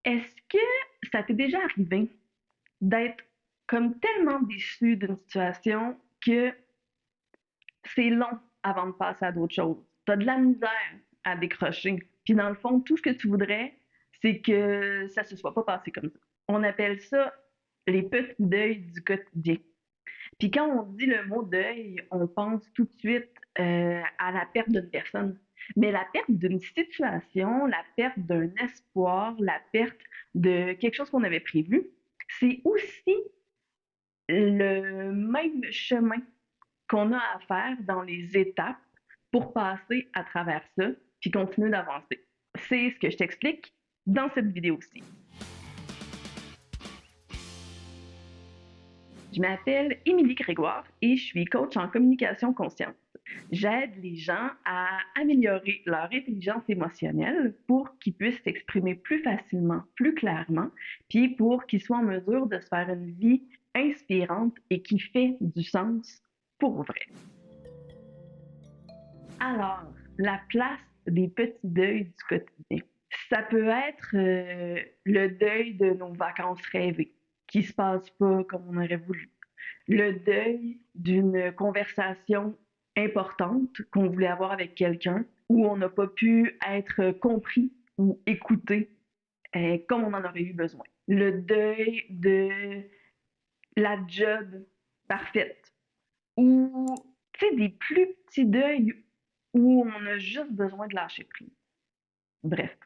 Est-ce que ça t'est déjà arrivé d'être comme tellement déçu d'une situation que c'est long avant de passer à d'autres choses? T'as de la misère à décrocher. Puis dans le fond, tout ce que tu voudrais, c'est que ça se soit pas passé comme ça. On appelle ça les petits deuils du quotidien. Puis quand on dit le mot deuil, on pense tout de suite à la perte d'une personne. Mais la perte d'une situation, la perte d'un espoir, la perte de quelque chose qu'on avait prévu, c'est aussi le même chemin qu'on a à faire dans les étapes pour passer à travers ça, puis continuer d'avancer. C'est ce que je t'explique dans cette vidéo-ci. Je m'appelle Émilie Grégoire et je suis coach en communication consciente. J'aide les gens à améliorer leur intelligence émotionnelle pour qu'ils puissent s'exprimer plus facilement, plus clairement, puis pour qu'ils soient en mesure de se faire une vie inspirante et qui fait du sens pour vrai. Alors, la place des petits deuils du quotidien. Ça peut être le deuil de nos vacances rêvées, qui se passent pas comme on aurait voulu. Le deuil d'une conversation importante qu'on voulait avoir avec quelqu'un, où on n'a pas pu être compris ou écouté comme on en aurait eu besoin. Le deuil de la job parfaite, ou tu sais, des plus petits deuils où on a juste besoin de lâcher prise. Bref,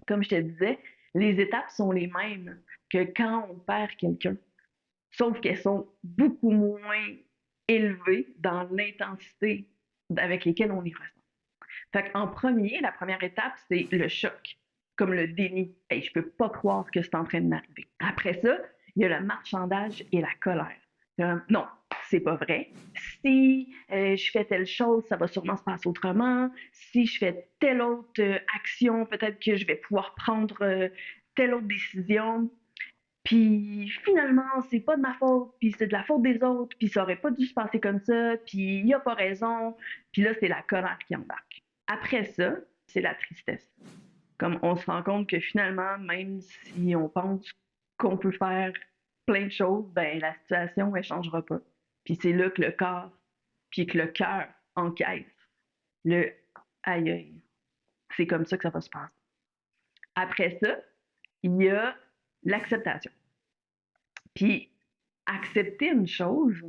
comme je te disais, les étapes sont les mêmes que quand on perd quelqu'un, sauf qu'elles sont beaucoup moins élevées dans l'intensité avec lesquelles on les ressent. Fait qu'en premier, la première étape, c'est le choc, comme le déni. Hey, je peux pas croire que c'est en train de m'arriver. Après ça, il y a le marchandage et la colère. Non, c'est pas vrai. Si je fais telle chose, ça va sûrement se passer autrement. Si je fais telle autre action, peut-être que je vais pouvoir prendre telle autre décision. Puis finalement, c'est pas de ma faute, puis c'est de la faute des autres, puis ça aurait pas dû se passer comme ça, puis il a pas raison. Puis là, c'est la colère qui embarque. Après ça, c'est la tristesse. Comme on se rend compte que finalement, même si on pense qu'on peut faire plein de choses, ben la situation, elle changera pas. Puis c'est là que le corps, puis que le cœur encaisse le aïe aïe. C'est comme ça que ça va se passer. Après ça, il y a l'acceptation. Puis accepter une chose,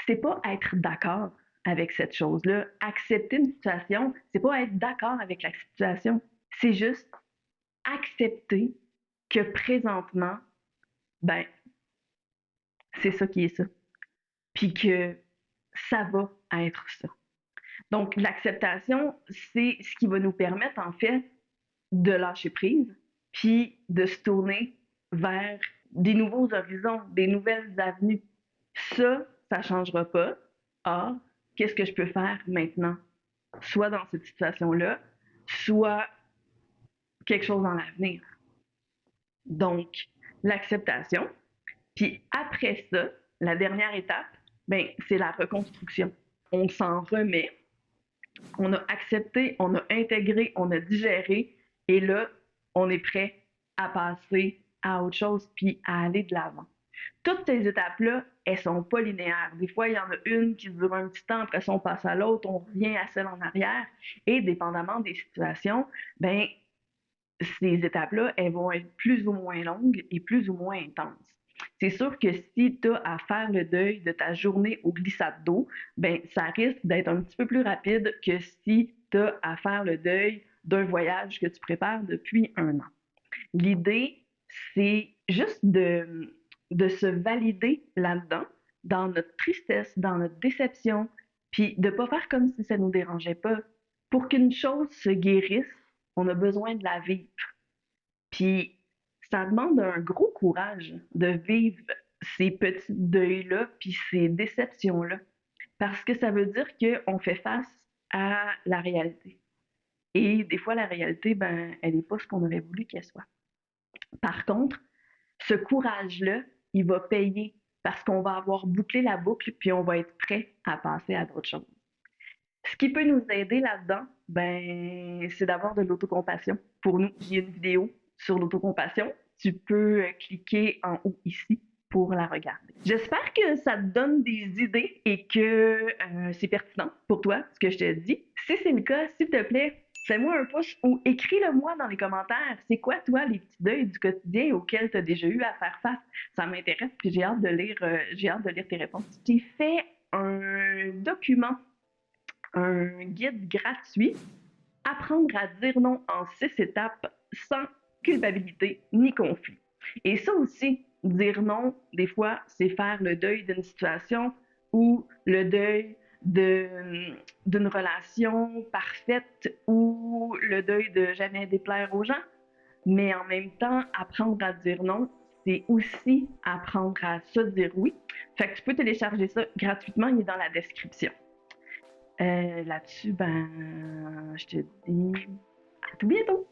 c'est pas être d'accord avec cette chose-là. Accepter une situation, c'est pas être d'accord avec la situation. C'est juste accepter que présentement, ben, c'est ça qui est ça. Puis que ça va être ça. Donc, l'acceptation, c'est ce qui va nous permettre, en fait, de lâcher prise, puis de se tourner vers des nouveaux horizons, des nouvelles avenues. Ça ne changera pas. Ah, qu'est-ce que je peux faire maintenant? Soit dans cette situation-là, soit quelque chose dans l'avenir. Donc, l'acceptation. Puis après ça, la dernière étape, ben, c'est la reconstruction. On s'en remet, on a accepté, on a intégré, on a digéré, et là, on est prêt à passer à autre chose, puis à aller de l'avant. Toutes ces étapes-là, elles sont pas linéaires. Des fois, il y en a une qui dure un petit temps, après ça, on passe à l'autre, on revient à celle en arrière. Et dépendamment des situations, ben, ces étapes-là, elles vont être plus ou moins longues et plus ou moins intenses. C'est sûr que si tu as à faire le deuil de ta journée au glissade d'eau, ben ça risque d'être un petit peu plus rapide que si tu as à faire le deuil d'un voyage que tu prépares depuis un an. L'idée, c'est juste de se valider là-dedans, dans notre tristesse, dans notre déception, puis de ne pas faire comme si ça ne nous dérangeait pas. Pour qu'une chose se guérisse, on a besoin de la vivre. Puis ça demande un gros courage de vivre ces petits deuils-là, puis ces déceptions-là. Parce que ça veut dire qu'on fait face à la réalité. Et des fois, la réalité, ben, elle n'est pas ce qu'on aurait voulu qu'elle soit. Par contre, ce courage-là, il va payer parce qu'on va avoir bouclé la boucle, puis on va être prêt à passer à d'autres choses. Ce qui peut nous aider là-dedans, ben, c'est d'avoir de l'autocompassion. Pour nous, j'ai une vidéo sur l'autocompassion, tu peux cliquer en haut ici pour la regarder. J'espère que ça te donne des idées et que c'est pertinent pour toi, ce que je te dis. Si c'est le cas, s'il te plaît, fais-moi un pouce ou écris-le-moi dans les commentaires. C'est quoi, toi, les petits deuils du quotidien auxquels tu as déjà eu à faire face? Ça m'intéresse, puis j'ai hâte de lire tes réponses. J'ai fait un document, un guide gratuit, apprendre à dire non en 6 étapes sans culpabilité ni conflit. Et ça aussi, dire non, des fois, c'est faire le deuil d'une situation ou le deuil d'une relation parfaite ou le deuil de jamais déplaire aux gens. Mais en même temps, apprendre à dire non, c'est aussi apprendre à se dire oui. Fait que tu peux télécharger ça gratuitement, il est dans la description. Là-dessus, ben, je te dis à tout bientôt!